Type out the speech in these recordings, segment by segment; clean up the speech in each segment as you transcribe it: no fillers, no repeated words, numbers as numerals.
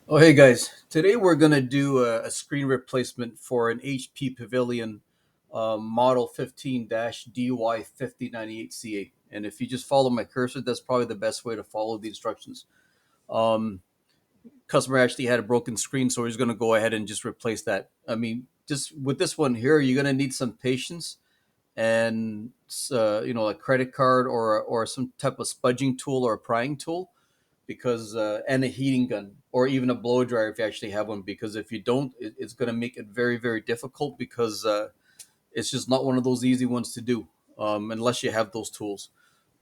Oh, hey guys. Today we're going to do a screen replacement for an HP Pavilion Model 15 Dy5098Ca. And if you just follow my cursor, that's probably the best way to follow the instructions. Um, Customer actually had a broken screen, so he's going to go ahead and just replace that. I mean, just with this one here, you're going to need some patience and, a credit card or some type of spudging tool or a prying tool because and a heating gun or even a blow dryer if you actually have one, because if you don't, it's going to make it very very difficult because it's just not one of those easy ones to do unless you have those tools,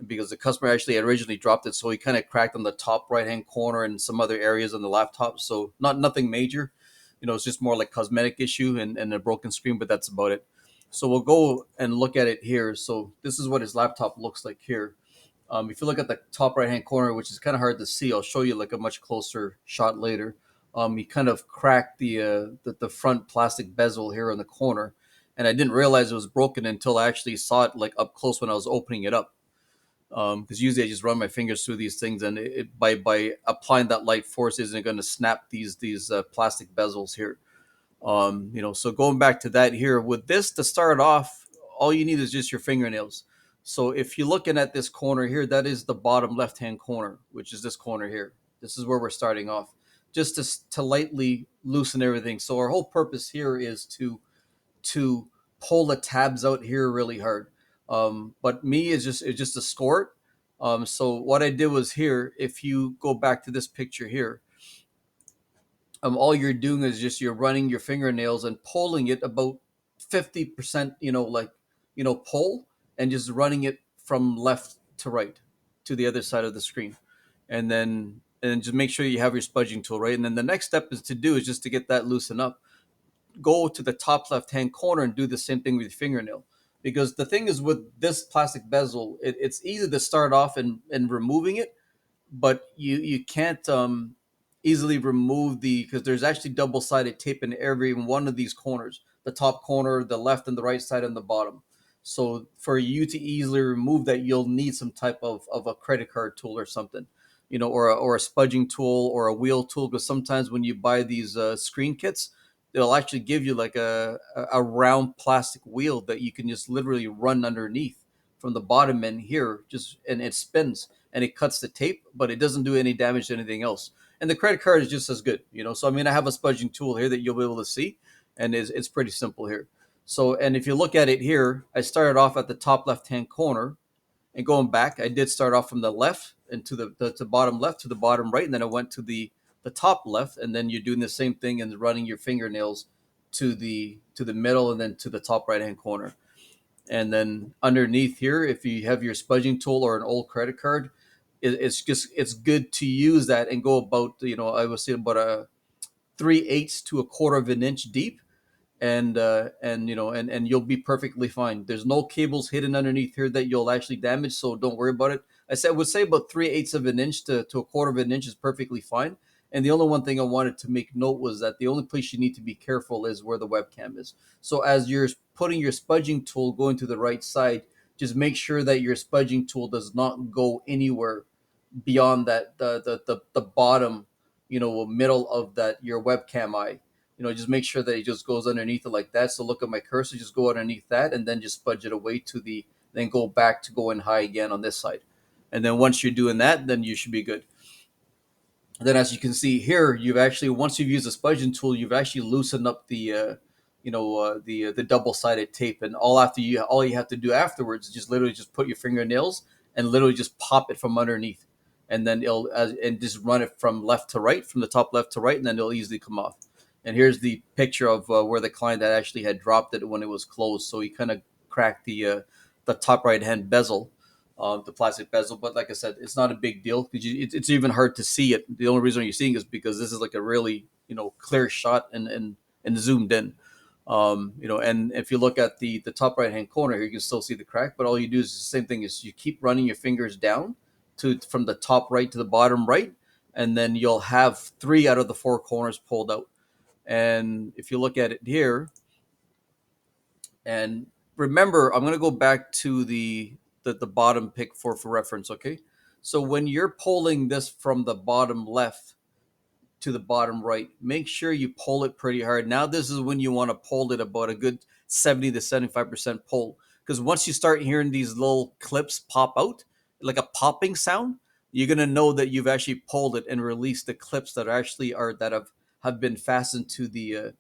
because the customer actually originally dropped it, so he kind of cracked on the top right hand corner and some other areas on the laptop, so nothing major. It's just more like cosmetic issue and a broken screen, but that's about it. So we'll go and look at it here. So this is what his laptop looks like here. If you look at the top right hand corner, which is kind of hard to see, I'll show you like a much closer shot later. He kind of cracked the front plastic bezel here in the corner, and I didn't realize it was broken until I actually saw it like up close when I was opening it up. Because usually I just run my fingers through these things, and by applying that light force isn't going to snap these plastic bezels here. So going back to that here, with this to start off, all you need is just your fingernails. So if you're looking at this corner here, that is the bottom left hand corner, which is this corner here. This is where we're starting off, just to lightly loosen everything. So our whole purpose here is to pull the tabs out here really hard. But me is just a squirt. So what I did was here, if you go back to this picture here, all you're doing is just you're running your fingernails and pulling it about 50%, pull, and just running it from left to right to the other side of the screen. And then just make sure you have your spudging tool, right? And then the next step is just to get that loosened up. Go to the top left hand corner and do the same thing with your fingernail. Because the thing is with this plastic bezel, it's easy to start off and removing it, but you can't easily remove because there's actually double sided tape in every one of these corners, the top corner, the left and the right side, and the bottom. So for you to easily remove that, you'll need some type of a credit card tool or something, or a spudging tool or a wheel tool, because sometimes when you buy these screen kits, they'll actually give you like a round plastic wheel that you can just literally run underneath from the bottom end here, just and it spins and it cuts the tape, but it doesn't do any damage to anything else. And the credit card is just as good. So I mean, I have a spudging tool here that you'll be able to see, and it's pretty simple here. So, and if you look at it here, I started off at the top left hand corner, and going back, I did start off from the left and to bottom left to the bottom right, and then I went to the top left, and then you're doing the same thing and running your fingernails to the middle and then to the top right hand corner. And then underneath here, if you have your spudging tool or an old credit card, it's good to use that and go about, I would say about a 3/8 to a quarter of an inch deep, and you'll be perfectly fine. There's no cables hidden underneath here that you'll actually damage, so don't worry about it. I would say about 3/8 of an inch to a quarter of an inch is perfectly fine. And the only one thing I wanted to make note was that the only place you need to be careful is where the webcam is. So as you're putting your spudging tool going to the right side, just make sure that your spudging tool does not go anywhere beyond that the bottom, middle of that your webcam eye. Just make sure that it just goes underneath it like that. So look at my cursor, just go underneath that and then just spudge it away then go back to going high again on this side. And then once you're doing that, then you should be good. Then as you can see here, you've actually, once you've used the spudging tool, you've actually loosened up the double sided tape. And all you have to do afterwards is just literally just put your fingernails and literally just pop it from underneath, and then and just run it from left to right, from the top left to right, and then it'll easily come off. And here's the picture of where the client had actually had dropped it when it was closed. So he kind of cracked the top right hand bezel, the plastic bezel. But like I said, it's not a big deal because it's even hard to see it. The only reason you're seeing is because this is like a really clear shot and zoomed in. And if you look at the top right hand corner here, you can still see the crack. But all you do is the same thing: is you keep running your fingers down to from the top right to the bottom right, and then you'll have 3 out of the 4 corners pulled out. And if you look at it here, and remember, I'm going to go back to the bottom pick for reference. Okay, so when you're pulling this from the bottom left to the bottom right. Make sure you pull it pretty hard. Now this is when you want to pull it about a good 70 to 75% pull. Because once you start hearing these little clips pop out, like a popping sound, you're gonna know that you've actually pulled it and released the clips that actually are that have been fastened to the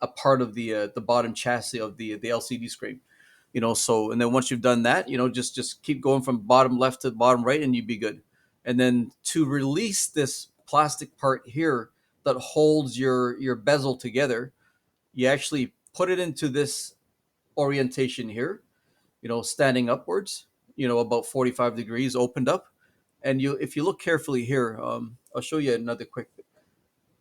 a part of the bottom chassis of the LCD screen. So and then once you've done that, just keep going from bottom left to bottom right, and you'd be good. And then to release this plastic part here that holds your bezel together, you actually put it into this orientation here, standing upwards, about 45 degrees opened up. And if you look carefully here, I'll show you another quick.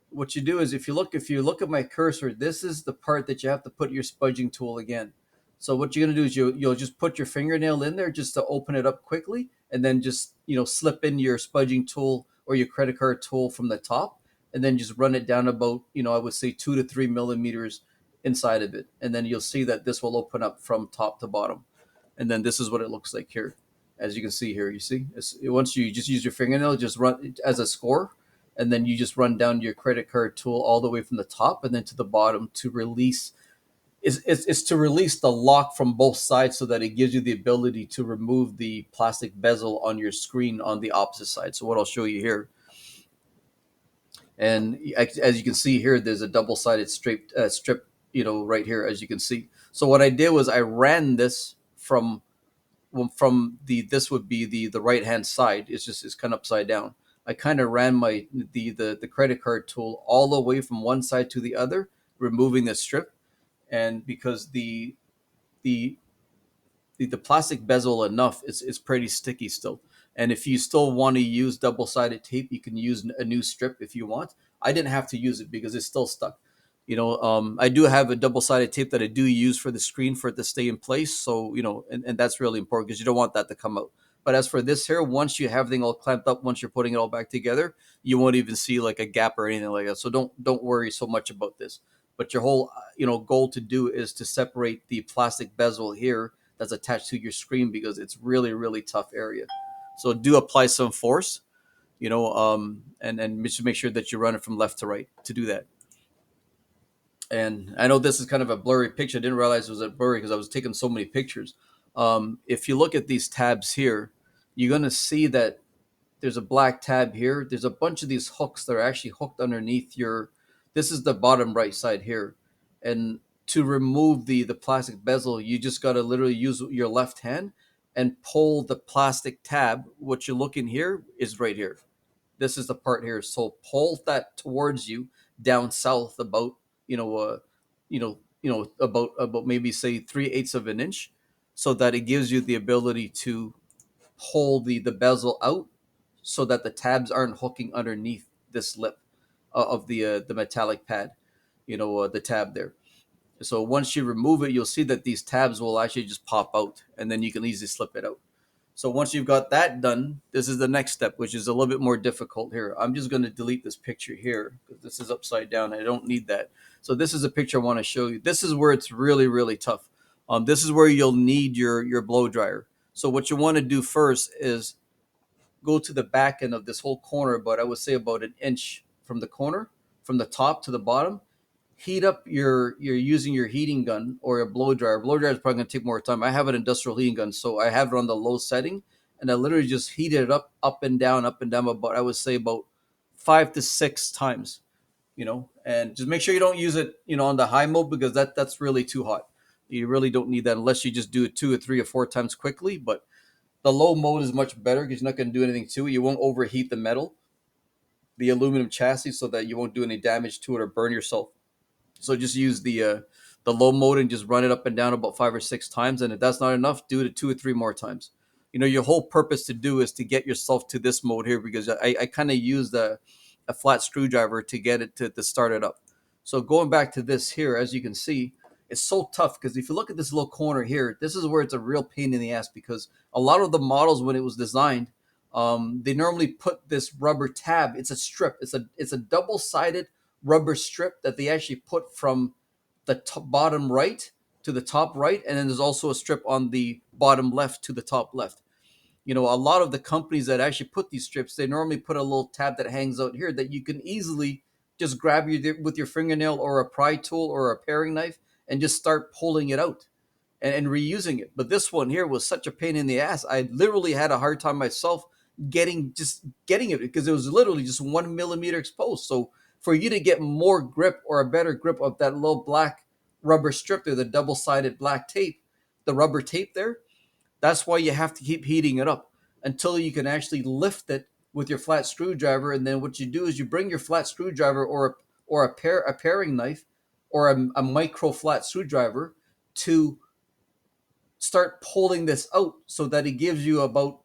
What you do is if you look at my cursor, this is the part that you have to put your spudging tool again. So what you're going to do is you'll just put your fingernail in there just to open it up quickly, and then just slip in your spudging tool or your credit card tool from the top, and then just run it down about I would say 2 to 3 millimeters inside of it, and then you'll see that this will open up from top to bottom. And then this is what it looks like here. As you can see here, you see, once you just use your fingernail, just run as a score, and then you just run down your credit card tool all the way from the top and then to the bottom to release. It's to release the lock from both sides so that it gives you the ability to remove the plastic bezel on your screen on the opposite side. So what I'll show you here, and as you can see here, there's a double-sided strip, right here, as you can see. So what I did was I ran this from this would be the right hand side. It's kind of upside down. I kind of ran the credit card tool all the way from one side to the other, removing the strip. And because the the plastic bezel enough, it's pretty sticky still. And if you still want to use double-sided tape, you can use a new strip if you want. I didn't have to use it because it's still stuck. I do have a double-sided tape that I do use for the screen for it to stay in place. So, and that's really important because you don't want that to come out. But as for this here, once you have everything all clamped up, once you're putting it all back together, you won't even see like a gap or anything like that. So don't worry so much about this. But your whole goal to do is to separate the plastic bezel here that's attached to your screen, because it's really, really tough area. So do apply some force, and just make sure that you run it from left to right to do that. And I know this is kind of a blurry picture. I didn't realize it was a blurry because I was taking so many pictures. If you look at these tabs here, you're going to see that there's a black tab here. There's a bunch of these hooks that are actually hooked underneath this is the bottom right side here. And to remove the plastic bezel, you just got to literally use your left hand and pull the plastic tab. What you're looking here is right here. This is the part here. So pull that towards you down south about, about maybe say 3/8 of an inch, so that it gives you the ability to pull the bezel out so that the tabs aren't hooking underneath this lip of the metallic pad, the tab there. So once you remove it, you'll see that these tabs will actually just pop out, and then you can easily slip it out. So once you've got that done, this is the next step, which is a little bit more difficult here. I'm just going to delete this picture here because this is upside down. I don't need that. So this is a picture I want to show you. This is where it's really, really tough. This is where you'll need your blow dryer. So what you want to do first is go to the back end of this whole corner, but I would say about an inch from the corner, from the top to the bottom. Heat up you're using your heating gun or a blow dryer. Blow dryer is probably going to take more time. I have an industrial heating gun, so I have it on the low setting, and I literally just heated it up and down, about, I would say, about 5 to 6 times, and just make sure you don't use it, on the high mode, because that's really too hot. You really don't need that unless you just do it 2 or 3 or 4 times quickly. But the low mode is much better because you're not going to do anything to it. You won't overheat the aluminum chassis, so that you won't do any damage to it or burn yourself. So just use the low mode and just run it up and down about 5 or 6 times. And if that's not enough, do it 2 or 3 more times. Your whole purpose to do is to get yourself to this mode here, because I kind of used a flat screwdriver to get it to start it up. So going back to this here, as you can see, it's so tough because if you look at this little corner here, this is where it's a real pain in the ass, because a lot of the models, when it was designed, they normally put this rubber tab. It's a strip. It's a double-sided rubber strip that they actually put from the bottom right to the top right, and then there's also a strip on the bottom left to the top left. A lot of the companies that actually put these strips, they normally put a little tab that hangs out here that you can easily just grab with your fingernail or a pry tool or a paring knife and just start pulling it out and reusing it. But this one here was such a pain in the ass. I literally had a hard time myself getting it because it was literally just 1 millimeter exposed. So for you to get more grip or a better grip of that little black rubber strip there, the double-sided black tape, the rubber tape there, that's why you have to keep heating it up until you can actually lift it with your flat screwdriver. And then what you do is you bring your flat screwdriver or a paring knife or a micro flat screwdriver to start pulling this out so that it gives you about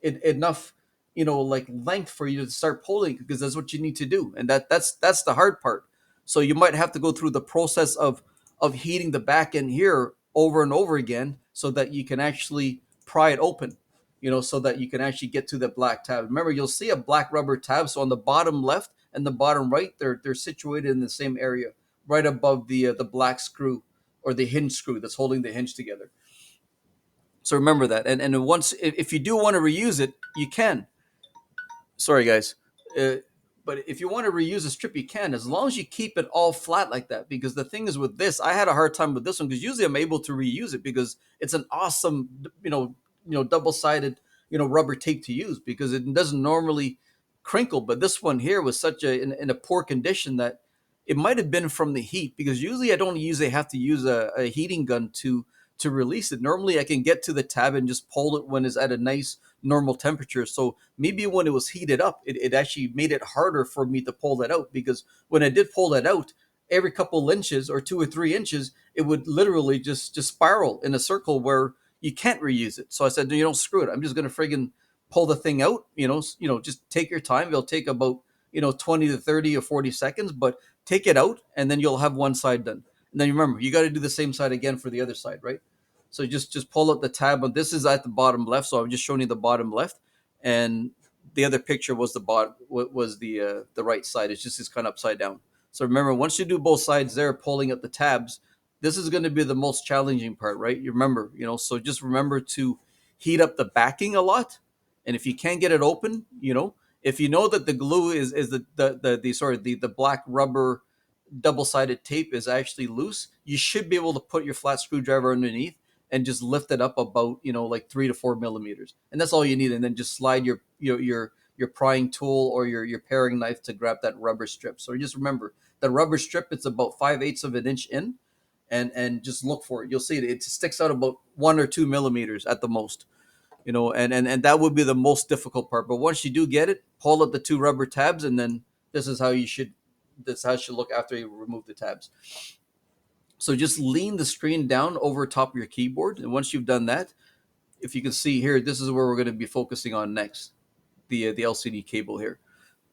enough like length for you to start pulling, because that's what you need to do, and that's the hard part. So you might have to go through the process of heating the back end here over and over again so that you can actually pry it open, so that you can actually get to the black tab. Remember, you'll see a black rubber tab, so on the bottom left and the bottom right, they're situated in the same area, right above the black screw or the hinge screw that's holding the hinge together. So remember that. And once, if you do want to reuse it, you can. Sorry, guys. Uh, but if you want to reuse a strip, you can, as long as you keep it all flat like that. Because the thing is with this, I had a hard time with this one because usually I'm able to reuse it because it's an awesome, double-sided, rubber tape to use because it doesn't normally crinkle. But this one here was such in a poor condition that it might have been from the heat, because usually I don't usually have to use a heating gun to release it. Normally I can get to the tab and just pull it when it's at a nice normal temperature. So maybe when it was heated up, it actually made it harder for me to pull that out, because when I did pull that out, every couple inches or 2 or 3 inches, it would literally just spiral in a circle where you can't reuse it. So I said, no, you don't, screw it. I'm just going to friggin' pull the thing out. Just take your time. It'll take about 20 to 30 or 40 seconds, but take it out and then you'll have one side done. And then remember, you got to do the same side again for the other side, right? So just pull up the tab. But this is at the bottom left, so I'm just showing you the bottom left, and the other picture was the bottom, was the right side. It's kind of upside down. So remember, once you do both sides there, pulling up the tabs, this is going to be the most challenging part, right? You remember, so just remember to heat up the backing a lot, and if you can't get it open, if you know that the glue is the black rubber double-sided tape is actually loose, you should be able to put your flat screwdriver underneath and just lift it up about like 3 to 4 millimeters, and that's all you need. And then just slide your prying tool or your paring knife to grab that rubber strip. So just remember, the rubber strip, it's about 5/8 of an inch in, and just look for it. You'll see it sticks out about 1 or 2 millimeters at the most. And that would be the most difficult part. But once you do get it, pull up the two rubber tabs, and then this is how you should this how it should look after you remove the tabs. So just lean the screen down over top of your keyboard, and once you've done that, if you can see here, this is where we're going to be focusing on next, the LCD cable here,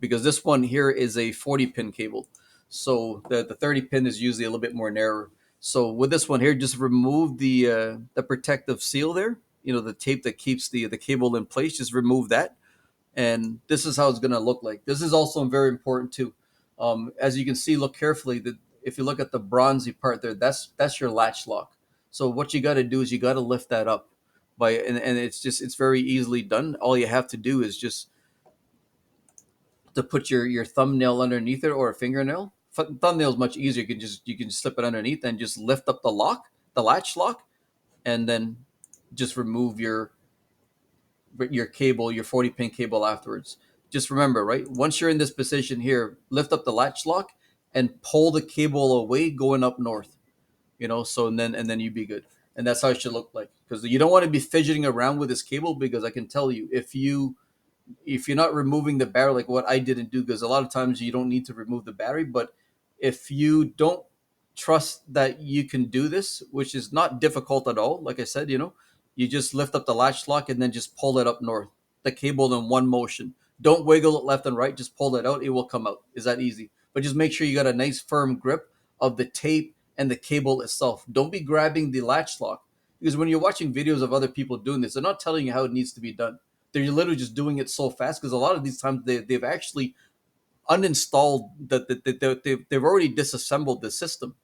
because this one here is a 40 pin cable. So the 30 pin is usually a little bit more narrow. So with this one here, just remove the protective seal there, the tape that keeps the cable in place. Just remove that, and this is how it's going to look like. This is also very important too. As you can see, look carefully. That if you look at the bronzy part there, that's your latch lock. So what you got to do is you got to lift that up and it's very easily done. All you have to do is just to put your thumbnail underneath it, or a fingernail. Thumbnail is much easier. You can slip it underneath and just lift up the latch lock, and then just remove your cable, your 40 pin cable afterwards. Just remember, right? Once you're in this position here, lift up the latch lock and pull the cable away going up north. So and then you'd be good. And that's how it should look like, because you don't want to be fidgeting around with this cable, because I can tell you, if you're not removing the battery, like what I didn't do, because a lot of times you don't need to remove the battery, but if you don't trust that you can do this, which is not difficult at all, like I said, you just lift up the latch lock and then just pull it up north, the cable in one motion. Don't wiggle it left and right, just pull it out, it will come out. Is that easy? But just make sure you got a nice firm grip of the tape and the cable itself. Don't be grabbing the latch lock, because when you're watching videos of other people doing this, they're not telling you how it needs to be done. They're literally just doing it so fast, because a lot of these times they've actually uninstalled they've already disassembled the system.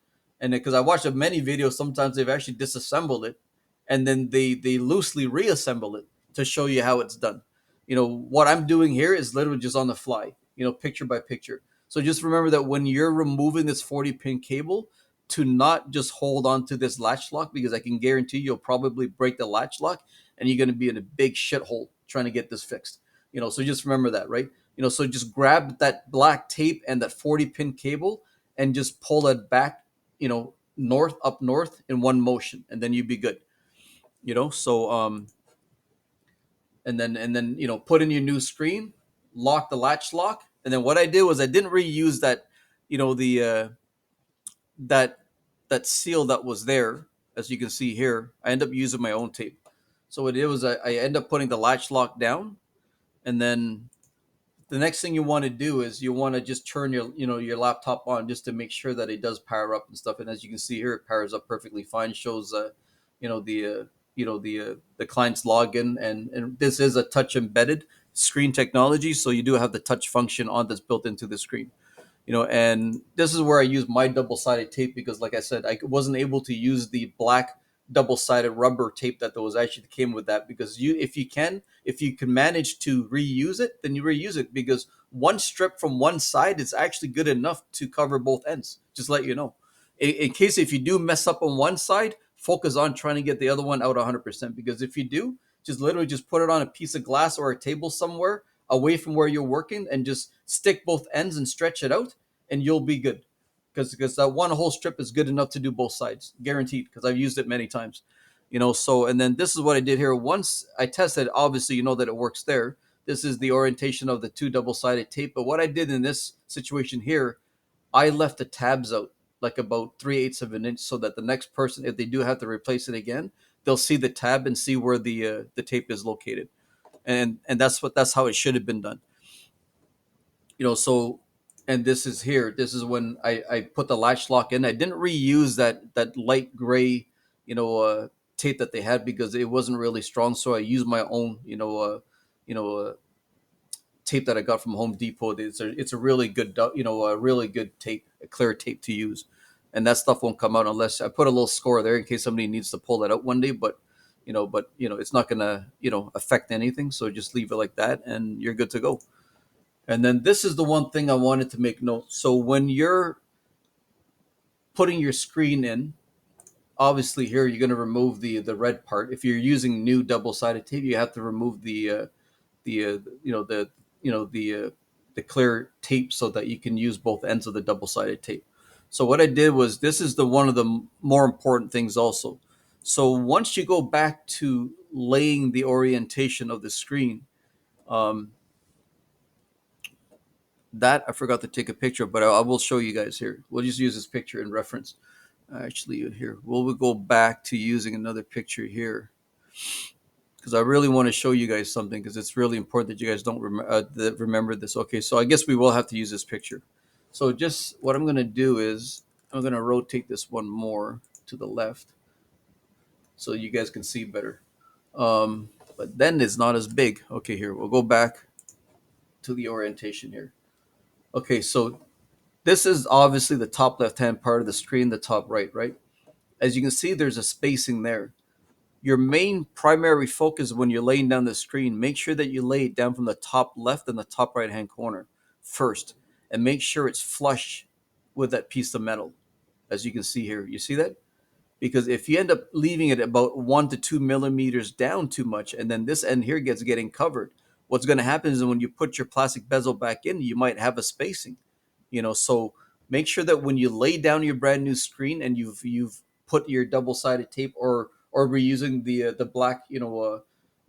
And because I watched many videos, sometimes they've actually disassembled it and then they loosely reassemble it to show you how it's done. What I'm doing here is literally just on the fly, picture by picture. So just remember that when you're removing this 40 pin cable, to not just hold on to this latch lock, because I can guarantee you'll probably break the latch lock and you're going to be in a big shithole trying to get this fixed. So just remember that, right? So just grab that black tape and that 40 pin cable and just pull it back, north in one motion, and then you'd be good. So and then put in your new screen, lock the latch lock, and then what I did was I didn't reuse that, the that that seal that was there. As you can see here, I end up using my own tape. So what it was, I end up putting the latch lock down, and then the next thing you want to do is you want to just turn your laptop on, just to make sure that it does power up and stuff. And as you can see here, it powers up perfectly fine. Shows the client's login, and this is a touch embedded screen technology, so you do have the touch function on that's built into the screen. And this is where I use my double-sided tape, because like I said, I wasn't able to use the black double-sided rubber tape that was actually came with that, because if you can manage to reuse it, then you reuse it, because one strip from one side is actually good enough to cover both ends. Just let you know, in case if you do mess up on one side, focus on trying to get the other one out 100%, because if you do, just literally just put it on a piece of glass or a table somewhere away from where you're working, and just stick both ends and stretch it out, and you'll be good, because that one whole strip is good enough to do both sides, guaranteed, because I've used it many times. So, and then this is what I did here. Once I tested, obviously you know that it works there. This is the orientation of the two double-sided tape, but what I did in this situation here, I left the tabs out like about 3/8 of an inch, so that the next person, if they do have to replace it again, they'll see the tab and see where the tape is located. And that's how it should have been done. So, and this is when I put the latch lock in. I didn't reuse that light gray, you know uh, tape that they had, because it wasn't really strong, so I used my own, you know tape that I got from Home Depot. It's a really good, a really good tape, a clear tape to use, and that stuff won't come out unless I put a little score there in case somebody needs to pull that out one day. But it's not gonna affect anything, so just leave it like that and you're good to go. And then this is the one thing I wanted to make note. So when you're putting your screen in, obviously here you're going to remove the red part. If you're using new double-sided tape, you have to remove the the clear tape, so that you can use both ends of the double-sided tape. So what I did was, this is the one of the more important things also. So once you go back to laying the orientation of the screen, um, that I forgot to take a picture, but I will show you guys here. We'll just use this picture in reference. Actually, here we'll go back to using another picture here, because I really want to show you guys something, because it's really important that you guys don't remember this. Okay, so I guess we will have to use this picture. So just what I'm going to do is I'm going to rotate this one more to the left so you guys can see better. But then it's not as big. Okay, here we'll go back to the orientation here. Okay, so this is obviously the top left-hand part of the screen, the top right, right? As you can see, there's a spacing there. Your main primary focus when you're laying down the screen, make sure that you lay it down from the top left and the top right-hand corner first, and make sure it's flush with that piece of metal. As you can see here, you see that? Because if you end up leaving it about 1 to 2 millimeters down too much, and then this end here getting covered, what's going to happen is when you put your plastic bezel back in, you might have a spacing. So make sure that when you lay down your brand new screen and you've put your double-sided tape, or reusing the black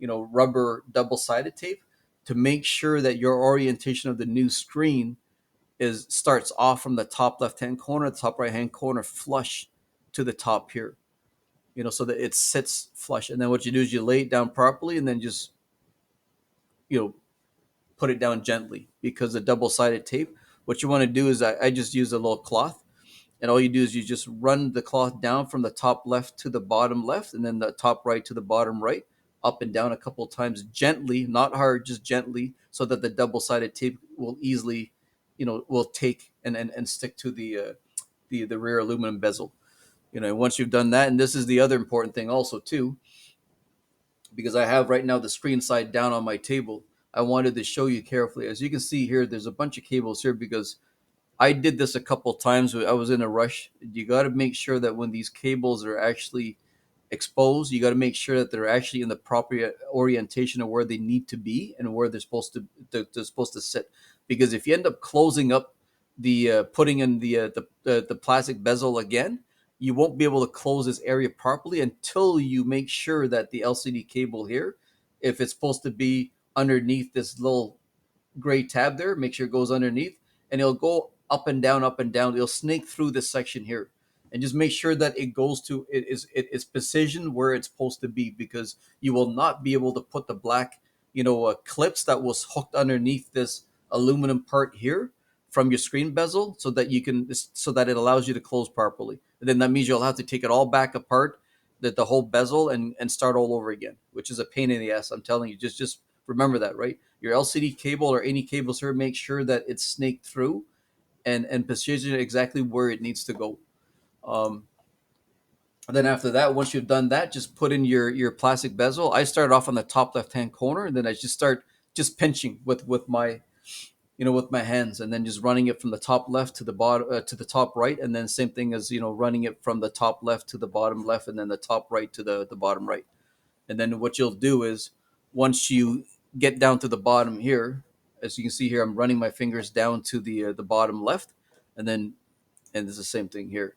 rubber double-sided tape, to make sure that your orientation of the new screen is starts off from the top left-hand corner, the top right-hand corner, flush to the top here, so that it sits flush. And then what you do is you lay it down properly, and then just you know put it down gently, because the double-sided tape, what you want to do is, I just use a little cloth, and all you do is you just run the cloth down from the top left to the bottom left, and then the top right to the bottom right, up and down a couple of times, gently, not hard, just gently, so that the double-sided tape will easily, will take and stick to the rear aluminum bezel. Once you've done that, and this is the other important thing also too, because I have right now the screen side down on my table. I wanted to show you carefully. As you can see here, there's a bunch of cables here because I did this a couple times. I was in a rush. You got to make sure that when these cables are actually exposed, you got to make sure that they're actually in the proper orientation of where they need to be and where they're supposed to sit. Because if you end up closing up the putting in the plastic bezel again, you won't be able to close this area properly until you make sure that the LCD cable here, if it's supposed to be underneath this little gray tab there, make sure it goes underneath, and it'll go up and down, up and down. It'll snake through this section here, and just make sure that it goes to it is precision where it's supposed to be, because you will not be able to put the black, clips that was hooked underneath this aluminum part here from your screen bezel, so that it allows you to close properly. And then that means you'll have to take it all back apart, the whole bezel, and start all over again, which is a pain in the ass. I'm telling you, just remember that, right? Your LCD cable or any cables here, make sure that it's snaked through and position it exactly where it needs to go. Um, and then after that, once you've done that, just put in your plastic bezel. I start off on the top left hand corner, and then I just start just pinching with my with my hands, and then just running it from the top left to the bottom to the top right, and then same thing as running it from the top left to the bottom left, and then the top right to the bottom right. And then what you'll do is, once you get down to the bottom here, as you can see here, I'm running my fingers down to the bottom left, and then and it's the same thing here.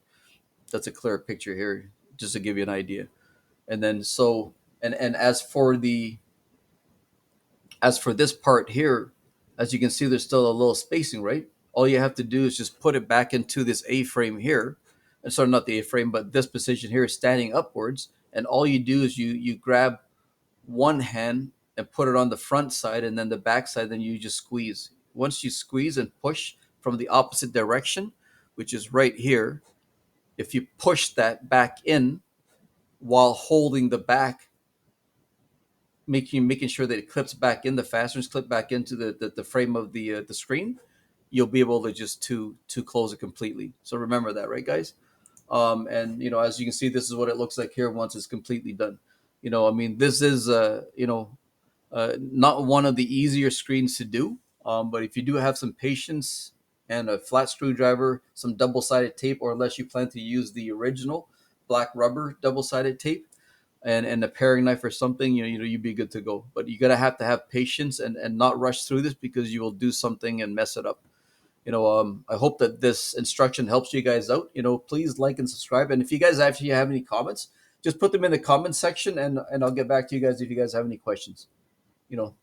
That's a clear picture here, just to give you an idea. And then and as for this part here, as you can see, there's still a little spacing, right? All you have to do is just put it back into this A-frame here. And sorry, not the A-frame, but this position here is standing upwards. And all you do is you grab one hand and put it on the front side, and then the back side, then you just squeeze. Once you squeeze and push from the opposite direction, which is right here, if you push that back in while holding the back, making sure that it clips back in, the fasteners clip back into the frame of the screen, you'll be able to just to close it completely. So remember that, right, guys? And as you can see, this is what it looks like here once it's completely done. I mean, this is not one of the easier screens to do, but if you do have some patience and a flat screwdriver, some double-sided tape, or unless you plan to use the original black rubber double-sided tape, and a paring knife or something, you'd be good to go. But you gotta have to have patience and not rush through this, because you will do something and mess it up. I hope that this instruction helps you guys out. Please like and subscribe, and if you guys actually have any comments, just put them in the comment section, and I'll get back to you guys if you guys have any questions.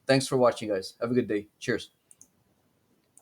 Thanks for watching, guys. Have a good day. Cheers.